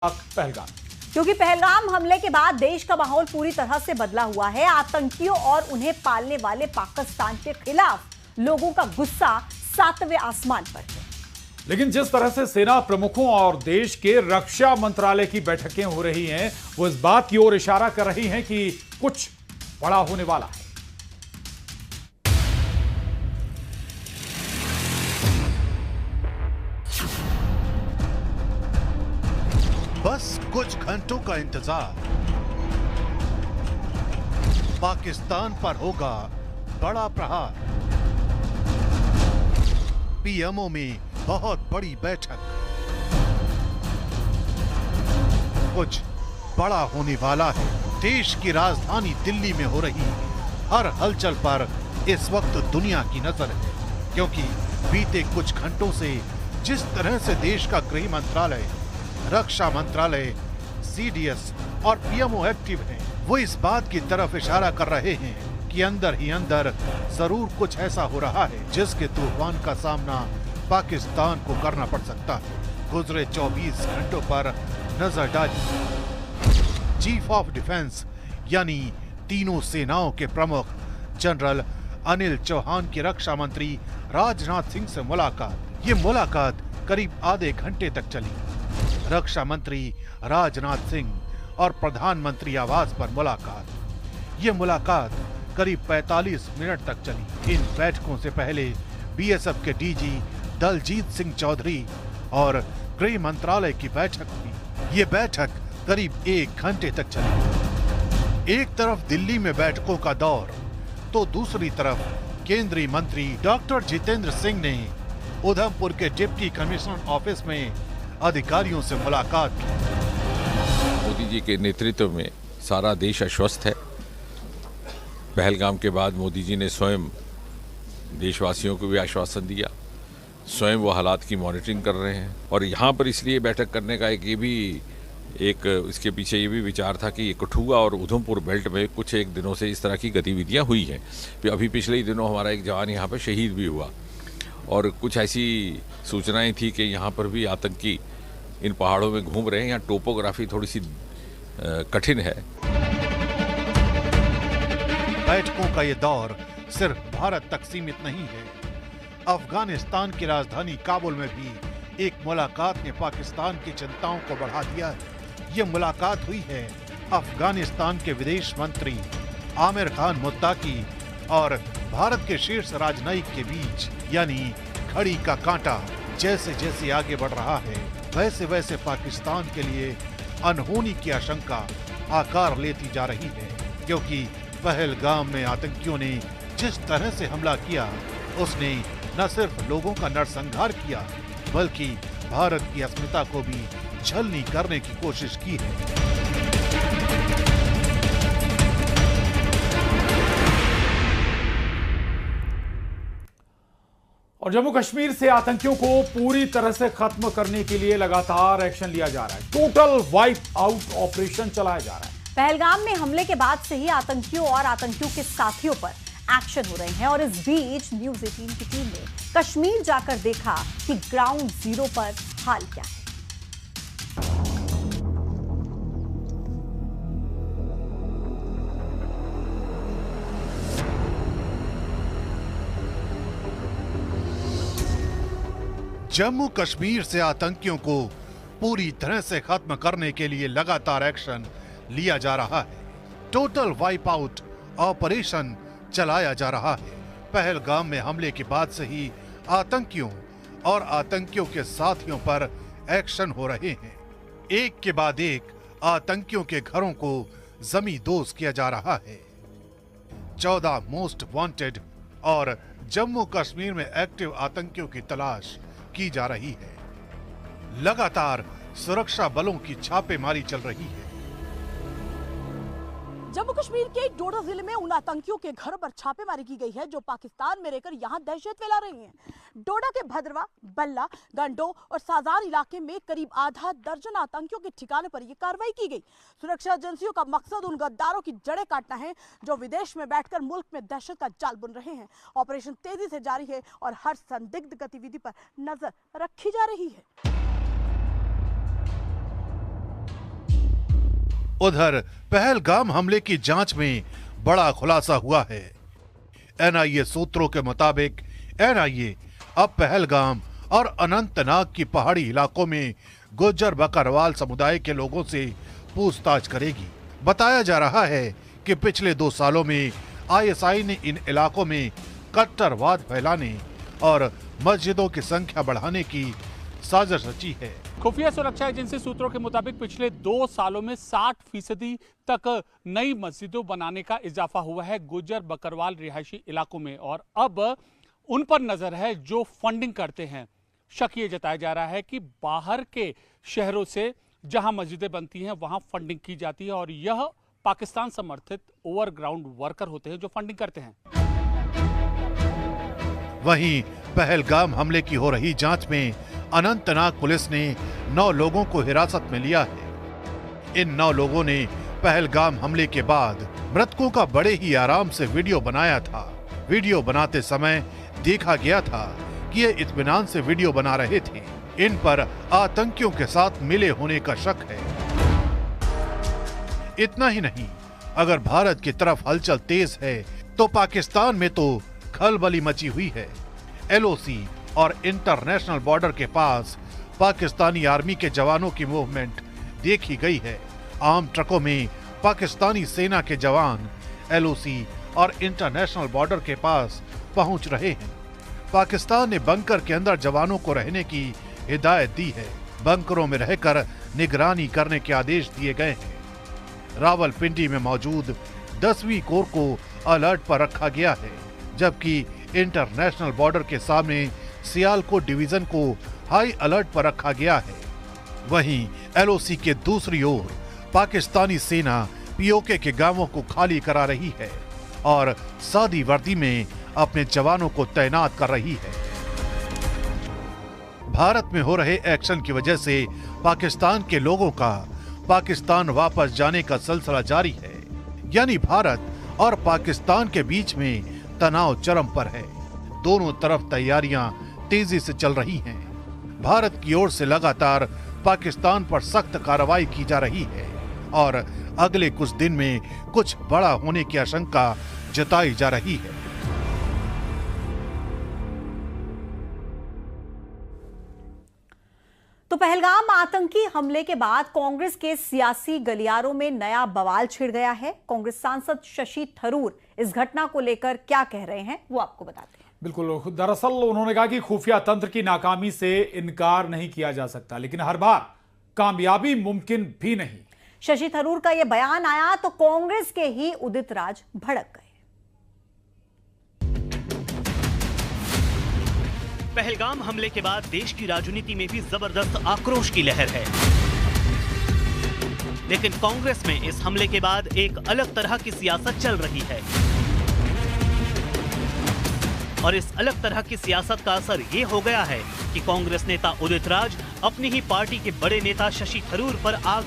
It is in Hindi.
पहलगाम, क्योंकि पहलगाम हमले के बाद देश का माहौल पूरी तरह से बदला हुआ है। आतंकियों और उन्हें पालने वाले पाकिस्तान के खिलाफ लोगों का गुस्सा 7वें आसमान पर है। लेकिन जिस तरह से सेना प्रमुखों और देश के रक्षा मंत्रालय की बैठकें हो रही हैं, वो इस बात की ओर इशारा कर रही हैं कि कुछ बड़ा होने वाला है। बस कुछ घंटों का इंतजार, पाकिस्तान पर होगा बड़ा प्रहार। पीएमओ में बहुत बड़ी बैठक, कुछ बड़ा होने वाला है। देश की राजधानी दिल्ली में हो रही हर हलचल पर इस वक्त दुनिया की नजर है, क्योंकि बीते कुछ घंटों से जिस तरह से देश का गृह मंत्रालय, रक्षा मंत्रालय, सीडीएस और पीएमओ एक्टिव हैं, वो इस बात की तरफ इशारा कर रहे हैं कि अंदर ही अंदर जरूर कुछ ऐसा हो रहा है जिसके तूफान का सामना पाकिस्तान को करना पड़ सकता है। गुजरे 24 घंटों पर नजर डाली। चीफ ऑफ डिफेंस यानी तीनों सेनाओं के प्रमुख जनरल अनिल चौहान की रक्षा मंत्री राजनाथ सिंह से मुलाकात। ये मुलाकात करीब आधे घंटे तक चली। रक्षा मंत्री राजनाथ सिंह और प्रधानमंत्री आवास पर मुलाकात। ये मुलाकात करीब 45 मिनट तक चली। इन बैठकों से पहले बीएसएफ के डीजी दलजीत सिंह चौधरी और गृह मंत्रालय की बैठक हुई। ये बैठक करीब 1 घंटे तक चली। एक तरफ दिल्ली में बैठकों का दौर, तो दूसरी तरफ केंद्रीय मंत्री डॉक्टर जितेंद्र सिंह ने उधमपुर के डिप्टी कमिश्नर ऑफिस में अधिकारियों से मुलाकात की। मोदी जी के नेतृत्व में सारा देश आश्वस्त है। पहलगाम के बाद मोदी जी ने स्वयं देशवासियों को भी आश्वासन दिया, स्वयं वो हालात की मॉनिटरिंग कर रहे हैं। और यहाँ पर इसलिए बैठक करने का इसके पीछे ये भी विचार था कि कठुआ और उधमपुर बेल्ट में कुछ एक दिनों से इस तरह की गतिविधियाँ हुई हैं। अभी पिछले ही दिनों हमारा एक जवान यहाँ पर शहीद भी हुआ और कुछ ऐसी सूचनाएं थी कि यहाँ पर भी आतंकी इन पहाड़ों में घूम रहे हैं। यहाँ टोपोग्राफी थोड़ी सी कठिन है। बैठकों का ये दौर सिर्फ भारत तक सीमित नहीं है। अफगानिस्तान की राजधानी काबुल में भी एक मुलाकात ने पाकिस्तान की चिंताओं को बढ़ा दिया है। ये मुलाकात हुई है अफगानिस्तान के विदेश मंत्री आमिर खान मुत्ताकी और भारत के शीर्ष राजनयिक के बीच, यानी घड़ी का कांटा जैसे जैसे आगे बढ़ रहा है, वैसे वैसे पाकिस्तान के लिए अनहोनी की आशंका आकार लेती जा रही है। क्योंकि पहलगाम में आतंकियों ने जिस तरह से हमला किया, उसने न सिर्फ लोगों का नरसंहार किया, बल्कि भारत की अस्मिता को भी छलनी करने की कोशिश की है। और जम्मू कश्मीर से आतंकियों को पूरी तरह से खत्म करने के लिए लगातार एक्शन लिया जा रहा है। टोटल वाइप आउट ऑपरेशन चलाया जा रहा है। पहलगाम में हमले के बाद से ही आतंकियों और आतंकियों के साथियों पर एक्शन हो रहे हैं। और इस बीच न्यूज़ 18 की टीम ने कश्मीर जाकर देखा कि ग्राउंड जीरो पर हाल क्या है। जम्मू कश्मीर से आतंकियों को पूरी तरह से खत्म करने के लिए लगातार एक्शन लिया जा रहा है। टोटल वाइप आउट ऑपरेशन चलाया जा रहा है। पहलगाम में हमले के बाद से ही आतंकियों और आतंकियों के साथियों पर एक्शन हो रहे हैं। एक के बाद एक आतंकियों के घरों को जमींदोज किया जा रहा है। 14 मोस्ट वांटेड और जम्मू कश्मीर में एक्टिव आतंकियों की तलाश की जा रही है। लगातार सुरक्षा बलों की छापेमारी चल रही है। जम्मू कश्मीर के डोडा जिले में उन आतंकियों के घर पर छापेमारी की गई है जो पाकिस्तान में रहकर यहां दहशत फैला रहे हैं। डोडा के भद्रवा, बल्ला, गंडो और साजार इलाके में करीब आधा दर्जन आतंकियों के ठिकाने पर यह कार्रवाई की गई। सुरक्षा एजेंसियों का मकसद उन गद्दारों की जड़ें काटना है जो विदेश में बैठकर मुल्क में दहशत का जाल बुन रहे हैं। ऑपरेशन तेजी से जारी है और हर संदिग्ध गतिविधि पर नजर रखी जा रही है। उधर पहलगाम हमले की जांच में बड़ा खुलासा हुआ है। एनआईए सूत्रों के मुताबिक एनआईए अब पहलगाम और अनंतनाग की पहाड़ी इलाकों में गुज्जर बकरवाल समुदाय के लोगों से पूछताछ करेगी। बताया जा रहा है कि पिछले 2 सालों में आईएसआई ने इन इलाकों में कट्टरवाद फैलाने और मस्जिदों की संख्या बढ़ाने की साजिश रची है। खुफिया सुरक्षा एजेंसी सूत्रों के मुताबिक पिछले 2 सालों में 60% तक नई मस्जिदों बनाने का इजाफा हुआ है गुज्जर बकरवाल रिहायशी इलाकों में, और अब उन पर नजर है जो फंडिंग करते हैं। शक ये जताया जा रहा है कि बाहर के शहरों से जहां मस्जिदें बनती हैं वहां फंडिंग की जाती है और यह पाकिस्तान समर्थित ओवरग्राउंड वर्कर होते हैं जो फंडिंग करते हैं। वहीं पहलगाम हमले की हो रही जांच में अनंतनाग पुलिस ने 9 लोगों को हिरासत में लिया है। इन 9 लोगों ने पहलगाम हमले के बाद मृतकों का बड़े ही आराम से वीडियो बनाया था। वीडियो बनाते समय देखा गया था कि ये इत्मीनान से वीडियो बना रहे थे। इन पर आतंकियों के साथ मिले होने का शक है। इतना ही नहीं, अगर भारत की तरफ हलचल तेज है तो पाकिस्तान में तो खलबली मची हुई है। एलओसी और इंटरनेशनल बॉर्डर के पास पाकिस्तानी आर्मी के जवानों की मूवमेंट देखी गई है। आम ट्रकों में पाकिस्तानी सेना के जवान एलओसी और इंटरनेशनल बॉर्डर के पास पहुंच रहे हैं। पाकिस्तान ने बंकर के अंदर जवानों को रहने की हिदायत दी है। बंकरों में रहकर निगरानी करने के आदेश दिए गए हैं। रावलपिंडी में मौजूद 10वीं कोर को अलर्ट पर रखा गया है, जबकि इंटरनेशनल बॉर्डर के सामने सियालकोट डिवीजन को हाई अलर्ट पर रखा गया है। वहीं एलओसी के दूसरी ओर पाकिस्तानी सेना पीओके के गांवों को खाली करा रही है और सादी वर्दी में अपने जवानों को तैनात कर रही है। भारत में हो रहे एक्शन की वजह से पाकिस्तान के लोगों का पाकिस्तान वापस जाने का सिलसिला जारी है। यानी भारत और पाकिस्तान के बीच में तनाव चरम पर है। दोनों तरफ तैयारियां तेजी से चल रही हैं। भारत की ओर से लगातार पाकिस्तान पर सख्त कार्रवाई की जा रही है और अगले कुछ दिन में कुछ बड़ा होने की आशंका जताई जा रही है। तो पहलगाम आतंकी हमले के बाद कांग्रेस के सियासी गलियारों में नया बवाल छिड़ गया है। कांग्रेस सांसद शशि थरूर इस घटना को लेकर क्या कह रहे हैं वो आपको बताते हैं। बिल्कुल, दरअसल उन्होंने कहा कि खुफिया तंत्र की नाकामी से इनकार नहीं किया जा सकता, लेकिन हर बार कामयाबी मुमकिन भी नहीं। शशि थरूर का यह बयान आया तो कांग्रेस के ही उदित राज भड़क गए। पहलगाम हमले के बाद देश की राजनीति में भी जबरदस्त आक्रोश की लहर है, लेकिन कांग्रेस में इस हमले के बाद एक अलग तरह की सियासत चल रही है और इस अलग तरह की सियासत का असर ये हो गया है कि कांग्रेस नेता उदित राज अपनी ही पार्टी के बड़े नेता शशि थरूर पर आग